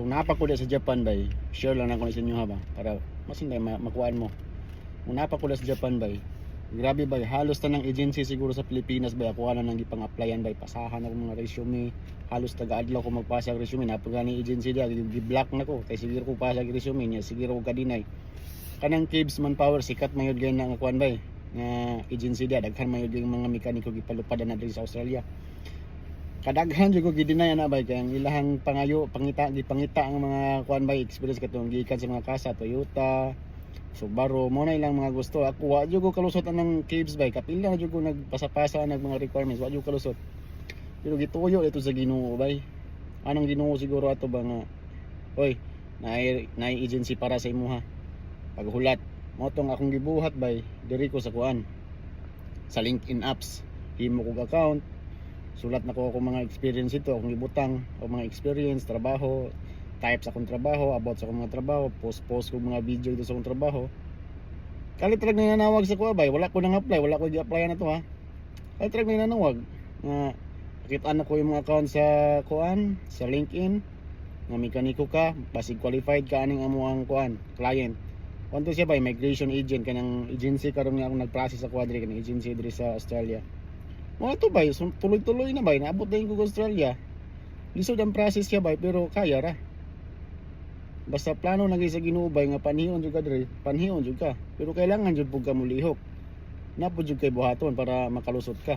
Kung napa ko sa Japan bay, share lang ako sa inyo ha ba para mas hindi makuhaan mo. Kung napa ko sa Japan bay, grabe bay, halos tanang agency siguro sa Pilipinas bay ako na nang gipang-applyan bay, pasahan ako mga resume, halos taga-adlaw ko magpasa og resume, napagani agency dia gi-block nako kay sige ko pasa og resume niya, sige ko ka-deny. Kanang Caves Manpower sikat mayud gay na kuan bay nga agency dia, daghan mayud yung mga mekaniko gipalupad na diri sa Australia. Kadaghan jud ko gidinay na bay kay ang ilahang pangayo gipangita ang mga kuan bay experience katong gikan sa mga kasa Toyota, Subaru mo na ilang mga gusto. Ako wa jud ko kalusot anang Caves bay, kapila jud ko nagpasa-pasa nag mga requirements, wa jud kalusot. Pero gituyo ito sa Ginoo bay. Anong Ginoo siguro ato ba nga oy, naay agency para sa imuha. Paghulat mo tong akong gibuhat bay diri ko sa kuan sa LinkedIn apps, himo kog account, sulat na ko akong mga experience ito, akong ibutang o mga experience, trabaho, types akong trabaho, about sa akong mga trabaho, post ko mga video dito sa akong trabaho. Kalitrag na nanawag sa kuha bay, wala ko nang apply, wala ko i-apply na to ha. Kalitrag na nanawag nga nakita na ko yung mga account sa kuan, sa LinkedIn nga mekaniko ka, basig qualified ka aning amo ang kuan, client. Kanto siya bay, migration agent kanang agency karon nga akong nag-process sa quadri kanang agency diri sa Australia. Mga to bay, tuloy-tuloy na bay, naabot na yung Australia. Lisod ang process siya bay, pero kaya ra. Basta plano na sa Ginoo bay nga panihon jud ka diri, panihon jud ka. Pero kailangan jud pug ka mulihok. Napod jud kay buhaton para makalusot ka.